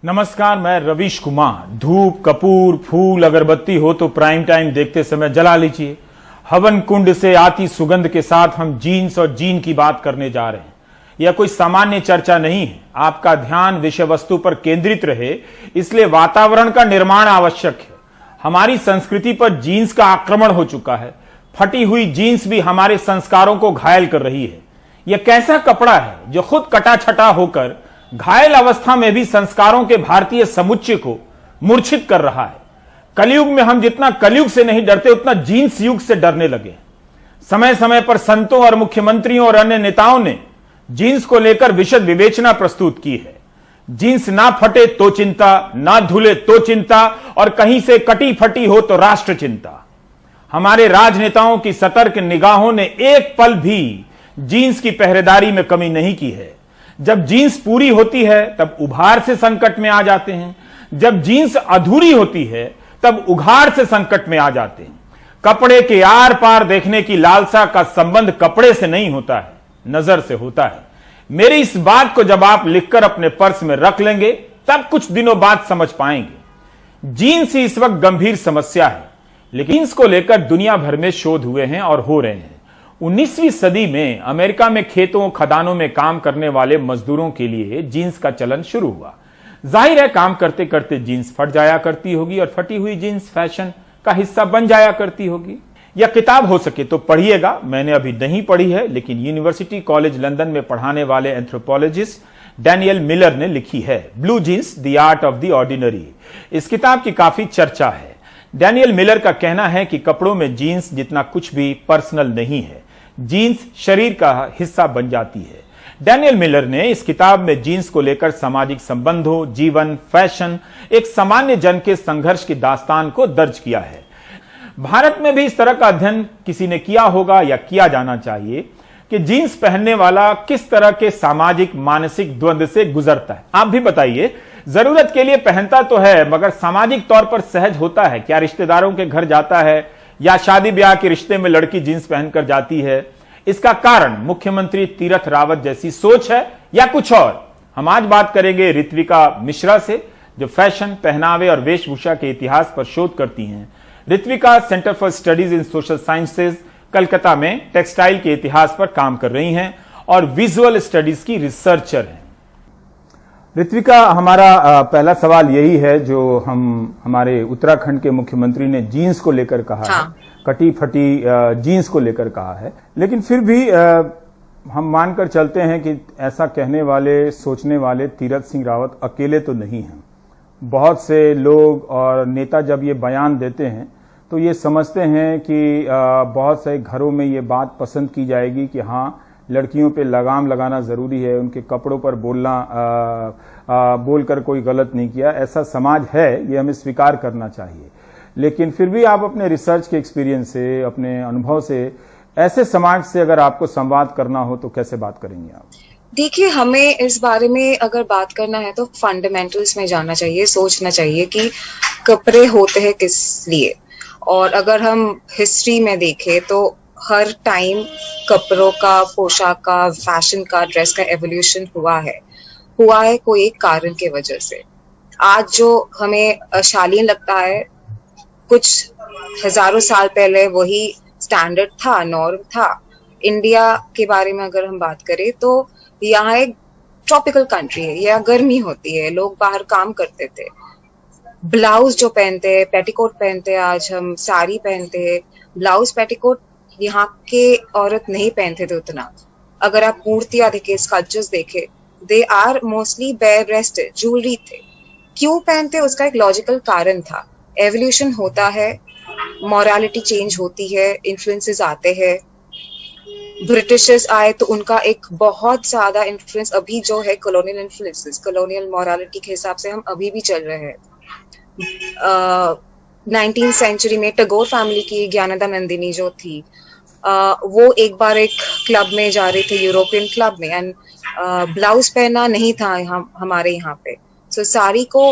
नमस्कार, मैं रवीश कुमार। धूप, कपूर, फूल, अगरबत्ती हो तो प्राइम टाइम देखते समय जला लीजिए। हवन कुंड से आती सुगंध के साथ हम जीन्स और जीन की बात करने जा रहे हैं। यह कोई सामान्य चर्चा नहीं है। आपका ध्यान विषय वस्तु पर केंद्रित रहे, इसलिए वातावरण का निर्माण आवश्यक है। हमारी संस्कृति पर जीन्स का आक्रमण हो चुका है। फटी हुई जीन्स भी हमारे संस्कारों को घायल कर रही है। यह कैसा कपड़ा है जो खुद कटा छटा होकर घायल अवस्था में भी संस्कारों के भारतीय समुच्चय को मूर्छित कर रहा है। कलयुग में हम जितना कलयुग से नहीं डरते, उतना जीन्स युग से डरने लगे। समय समय पर संतों और मुख्यमंत्रियों और अन्य नेताओं ने जीन्स को लेकर विशद विवेचना प्रस्तुत की है। जीन्स ना फटे तो चिंता, ना धुले तो चिंता, और कहीं से कटी फटी हो तो राष्ट्र चिंता। हमारे राजनेताओं की सतर्क निगाहों ने एक पल भी जीन्स की पहरेदारी में कमी नहीं की है। जब जीन्स पूरी होती है तब उभार से संकट में आ जाते हैं, जब जीन्स अधूरी होती है तब उघाड़ से संकट में आ जाते हैं। कपड़े के आर पार देखने की लालसा का संबंध कपड़े से नहीं होता है, नजर से होता है। मेरी इस बात को जब आप लिखकर अपने पर्स में रख लेंगे तब कुछ दिनों बाद समझ पाएंगे। जीन्स ही इस वक्त गंभीर समस्या है, लेकिन जीन्स को लेकर दुनिया भर में शोध हुए हैं और हो रहे हैं। 19वीं सदी में अमेरिका में खेतों खदानों में काम करने वाले मजदूरों के लिए जीन्स का चलन शुरू हुआ। जाहिर है, काम करते करते जीन्स फट जाया करती होगी और फटी हुई जीन्स फैशन का हिस्सा बन जाया करती होगी। यह किताब हो सके तो पढ़िएगा। मैंने अभी नहीं पढ़ी है, लेकिन यूनिवर्सिटी कॉलेज लंदन में पढ़ाने वाले एंथ्रोपोलॉजिस्ट डैनियल मिलर ने लिखी है, blue jeans the art of the ordinary. इस किताब की काफी चर्चा है। डैनियल मिलर का कहना है कि कपड़ों में जीन्स जितना कुछ भी पर्सनल नहीं है। जीन्स शरीर का हिस्सा बन जाती है। डैनियल मिलर ने इस किताब में जीन्स को लेकर सामाजिक संबंधों, जीवन, फैशन, एक सामान्य जन के संघर्ष की दास्तान को दर्ज किया है। भारत में भी इस तरह का अध्ययन किसी ने किया होगा या किया जाना चाहिए कि जीन्स पहनने वाला किस तरह के सामाजिक मानसिक द्वंद्व से गुजरता है। आप भी बताइए। जरूरत के लिए पहनता तो है, मगर सामाजिक तौर पर सहज होता है क्या? रिश्तेदारों के घर जाता है या शादी ब्याह के रिश्ते में लड़की जींस पहनकर जाती है। इसका कारण मुख्यमंत्री तीरथ रावत जैसी सोच है या कुछ और? हम आज बात करेंगे ऋत्विका मिश्रा से, जो फैशन, पहनावे और वेशभूषा के इतिहास पर शोध करती हैं। Ritvika centre for studies in social sciences, Calcutta में टेक्सटाइल के इतिहास पर काम कर रही हैं और विजुअल स्टडीज की रिसर्चर हैं। ऋत्विका, हमारा पहला सवाल यही है जो हमारे उत्तराखंड के मुख्यमंत्री ने जीन्स को लेकर कहा है, कटी फटी जीन्स को लेकर कहा है, लेकिन फिर भी हम मानकर चलते हैं कि ऐसा कहने वाले, सोचने वाले तीरथ सिंह रावत अकेले तो नहीं हैं। बहुत से लोग और नेता जब ये बयान देते हैं तो ये समझते हैं कि बहुत से घरों में ये बात पसंद की जाएगी कि हाँ, लड़कियों पे लगाम लगाना जरूरी है, उनके कपड़ों पर बोलकर कोई गलत नहीं किया। ऐसा समाज है, ये हमें स्वीकार करना चाहिए। लेकिन फिर भी आप अपने रिसर्च के एक्सपीरियंस से, अपने अनुभव से, ऐसे समाज से अगर आपको संवाद करना हो तो कैसे बात करेंगे आप? देखिए, हमें इस बारे में अगर बात करना है तो फंडामेंटल्स में जाना चाहिए, सोचना चाहिए कि कपड़े होते हैं किस लिए। और अगर हम हिस्ट्री में देखें तो हर टाइम कपड़ों का, पोशाक का, फैशन का, ड्रेस का एवोल्यूशन हुआ है कोई एक कारण के वजह से। आज जो हमें शालीन लगता है, कुछ हजारों साल पहले वही स्टैंडर्ड था, नॉर्म था। इंडिया के बारे में अगर हम बात करें तो यहाँ एक ट्रॉपिकल कंट्री है, यहाँ गर्मी होती है, लोग बाहर काम करते थे। ब्लाउज जो पहनते हैं, पेटीकोट पहनते हैं, आज हम साड़ी पहनते हैं। ब्लाउज पेटीकोट यहाँ के औरत नहीं पहनते थे उतना। अगर आप मूर्तियां देखे, स्कल्पचर्स देखे, they are mostly bare breasted, jewellery थे। क्यों पहनते? उसका एक लॉजिकल कारण था। एवोल्यूशन होता है, मॉरलिटी चेंज होती है, इन्फ्लुएंसेस आते हैं। ब्रिटिशर्स आए तो उनका एक बहुत ज्यादा इन्फ्लुएंस अभी जो है कॉलोनियल इन्फ्लुएंसेस, कॉलोनियल मॉरलिटी के हिसाब से हम अभी भी चल रहे हैं। 19th सेंचुरी में टैगोर फैमिली की ज्ञानदा नंदिनी जो थी, वो एक बार एक क्लब में जा रही थी, यूरोपियन क्लब में, एंड ब्लाउज पहना नहीं था हमारे यहाँ पे। सो साड़ी को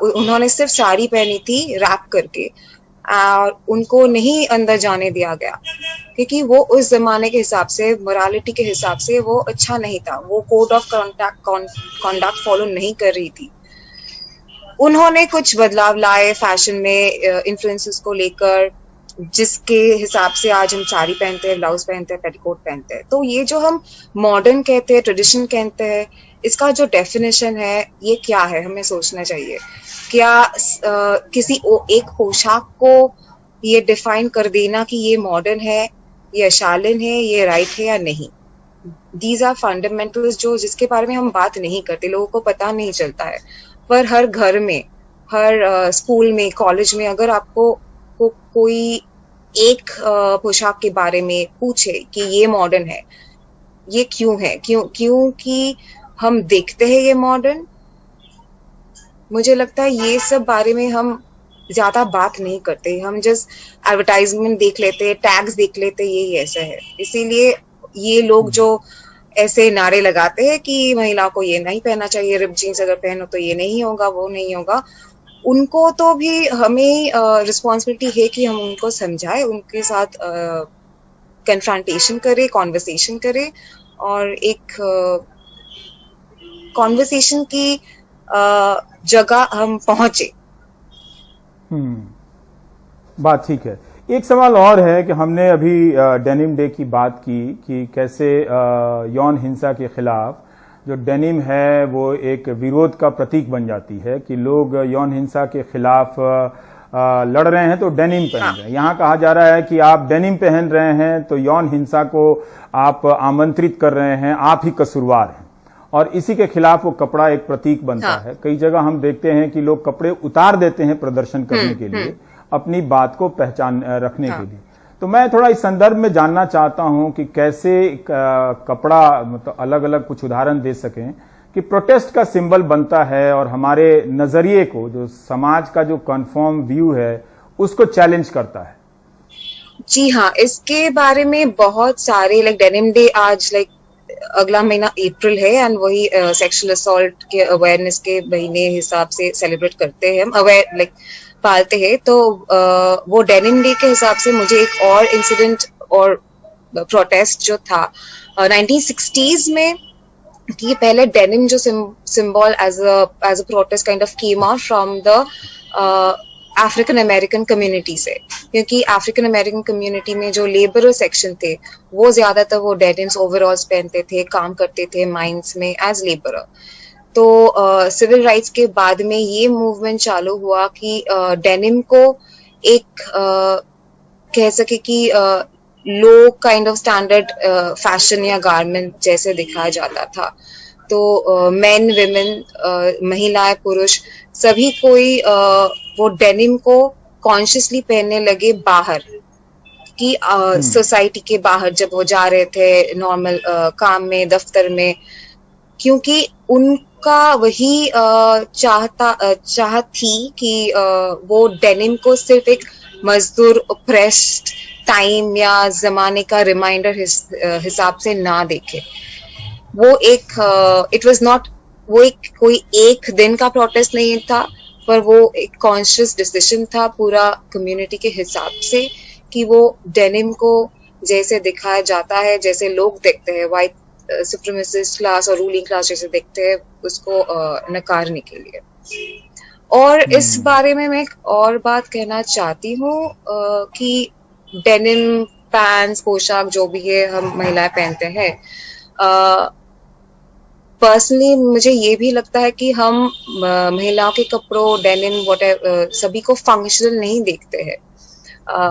उन्होंने सिर्फ साड़ी पहनी थी रैप करके, और उनको नहीं अंदर जाने दिया गया क्योंकि वो उस जमाने के हिसाब से, मोरालिटी के हिसाब से वो अच्छा नहीं था। वो कोड ऑफ कॉन्डक्ट फॉलो नहीं कर रही थी। उन्होंने कुछ बदलाव लाए फैशन में, इन्फ्लुएंसेस को लेकर, जिसके हिसाब से आज हम साड़ी पहनते हैं, ब्लाउज पहनते हैं, पेटीकोट पहनते हैं। तो ये जो हम मॉडर्न कहते हैं, ट्रेडिशन कहते हैं, इसका जो डेफिनेशन है ये क्या है, हमें सोचना चाहिए। क्या किसी एक पोशाक को ये डिफाइन कर देना कि ये मॉडर्न है, ये शालीन है, ये राइट है या नहीं, दीज आर फंडामेंटल्स जो जिसके बारे में हम बात नहीं करते, लोगों को पता नहीं चलता है। पर हर घर में, हर स्कूल में, कॉलेज में अगर आपको कोई एक पोशाक के बारे में पूछे कि ये मॉडर्न है, ये क्यों है, क्योंकि हम देखते हैं ये मॉडर्न, मुझे लगता है ये सब बारे में हम ज्यादा बात नहीं करते। हम जस्ट एडवर्टाइजमेंट देख लेते हैं, टैग्स देख लेते हैं, ये ऐसा है। इसीलिए ये लोग जो ऐसे नारे लगाते हैं कि महिलाओं को ये नहीं पहनना चाहिए, रिप जीन्स अगर पहनो तो ये नहीं होगा, वो नहीं होगा, उनको तो भी हमें रिस्पॉन्सिबिलिटी है कि हम उनको समझाएं, उनके साथ कन्फ्रंटेशन करें, कॉन्वर्सेशन करें, और एक कॉन्वर्सेशन की जगह हम पहुंचे। बात ठीक है। एक सवाल और है कि हमने अभी डेनिम डे की बात की कि कैसे यौन हिंसा के खिलाफ जो डेनिम है वो एक विरोध का प्रतीक बन जाती है कि लोग यौन हिंसा के खिलाफ लड़ रहे हैं तो डेनिम पहन रहे हैं। यहाँ कहा जा रहा है कि आप डेनिम पहन रहे हैं तो यौन हिंसा को आप आमंत्रित कर रहे हैं, आप ही कसूरवार हैं, और इसी के खिलाफ वो कपड़ा एक प्रतीक बनता है। कई जगह हम देखते हैं कि लोग कपड़े उतार देते हैं प्रदर्शन करने के लिए, अपनी बात को पहचान रखने के लिए। तो मैं थोड़ा इस संदर्भ में जानना चाहता हूं कि कैसे कपड़ा, मतलब अलग अलग कुछ उदाहरण दे सकें कि प्रोटेस्ट का सिंबल बनता है और हमारे नजरिए को, जो समाज का जो कन्फर्म व्यू है, उसको चैलेंज करता है। जी हाँ, इसके बारे में बहुत सारे, लाइक डेनिम डे आज अगला महीना अप्रैल है, एंड वही सेक्सुअल असॉल्ट के अवेयरनेस के महीने हिसाब से सेलिब्रेट करते हैं, हम अवेयर पालते हैं। तो वो डेनिम डे के हिसाब से मुझे एक और इंसिडेंट और प्रोटेस्ट जो था 1960s में, कि पहले डेनिम जो symbol as a protest kind of came out from the African American community से, क्योंकि अफ्रीकन अमेरिकन कम्युनिटी में जो लेबरर सेक्शन थे वो ज्यादातर वो डेनिम्स ओवरऑल्स पहनते थे, काम करते थे माइंस में एज लेबरर। तो सिविल राइट्स के बाद में ये मूवमेंट चालू हुआ कि डेनिम को एक कह सके कि लो काइंड ऑफ स्टैंडर्ड फैशन या गारमेंट जैसे दिखाया जाता था। तो मेन, विमेन, महिलाएं, पुरुष, सभी कोई वो डेनिम को कॉन्शियसली पहनने लगे बाहर की, सोसाइटी के बाहर जब वो जा रहे थे नॉर्मल काम में, दफ्तर में, क्योंकि उनका वही चाहत थी कि वो डेनिम को सिर्फ एक मजदूर, ऑप्रेस्ड टाइम या जमाने का रिमाइंडर हिसाब से ना देखे। वो एक इट वाज नॉट, वो एक कोई एक दिन का प्रोटेस्ट नहीं था, पर वो एक कॉन्शियस डिसीजन था पूरा कम्युनिटी के हिसाब से कि वो डेनिम को जैसे दिखाया जाता है, जैसे लोग देखते हैं, वाइट सुप्रीमेसिस्ट क्लास और रूलिंग क्लास जैसे देखते हैं, उसको नकारने के लिए। और इस बारे में मैं एक और बात कहना चाहती हूँ कि डेनिम पैंट्स, पोशाक जो भी है हम महिलाएं पहनते हैं, पर्सनली मुझे ये भी लगता है कि हम महिलाओं के कपड़ों, डेनिम, व्हाटएवर, सभी को फंक्शनल नहीं देखते हैं।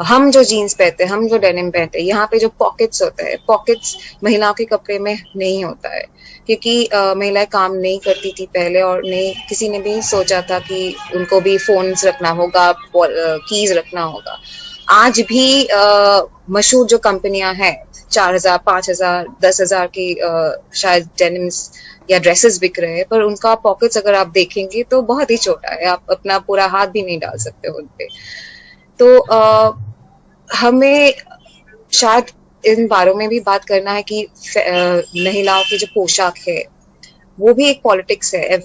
हम जो जीन्स पहनते हैं, हम जो डेनिम पहनते हैं, यहाँ पे जो पॉकेट्स होता है, पॉकेट्स महिलाओं के कपड़े में नहीं होता है, क्योंकि महिलाएं काम नहीं करती थी पहले, और नहीं किसी ने भी सोचा था कि उनको भी फोन्स रखना होगा, कीज रखना होगा। आज भी मशहूर जो कंपनियां हैं, 4,000, 5,000, 10,000 की शायद डेनिम्स या ड्रेसेस बिक रहे हैं, पर उनका पॉकेट्स अगर आप देखेंगे तो बहुत ही छोटा है, आप अपना पूरा हाथ भी नहीं डाल सकते उन पे। तो हमें शायद इन बारों में भी बात करना है कि महिलाओं की जो पोशाक है वो भी एक पॉलिटिक्स है,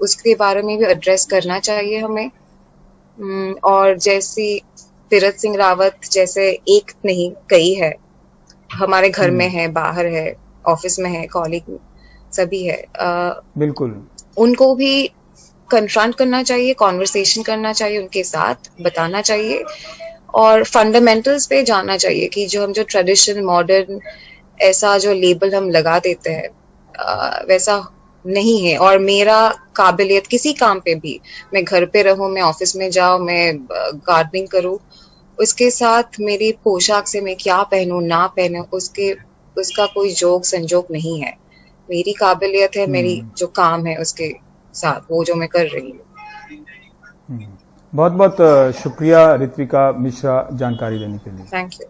उसके बारे में भी एड्रेस करना चाहिए हमें। और जैसी तीरथ सिंह रावत जैसे एक नहीं कई है, हमारे घर में है, बाहर है, ऑफिस में है, कॉलीग सभी है, बिल्कुल, उनको भी कन्फ्रंट करना चाहिए, कॉन्वर्सेशन करना चाहिए उनके साथ, बताना चाहिए और फंडामेंटल्स पे जाना चाहिए कि जो ट्रेडिशन मॉडर्न ऐसा जो लेबल हम लगा देते हैं वैसा नहीं है। और मेरा काबिलियत किसी काम पे भी, मैं घर पे रहूं, मैं ऑफिस में जाऊं, मैं गार्डनिंग करूं, उसके साथ मेरी पोशाक से मैं क्या पहनूं ना पहनूं उसका कोई जोक संजोक नहीं है। मेरी काबिलियत है, मेरी जो काम है उसके साथ, वो जो मैं कर रही हूँ। बहुत बहुत शुक्रिया ऋत्विका मिश्रा जानकारी देने के लिए। Thank you.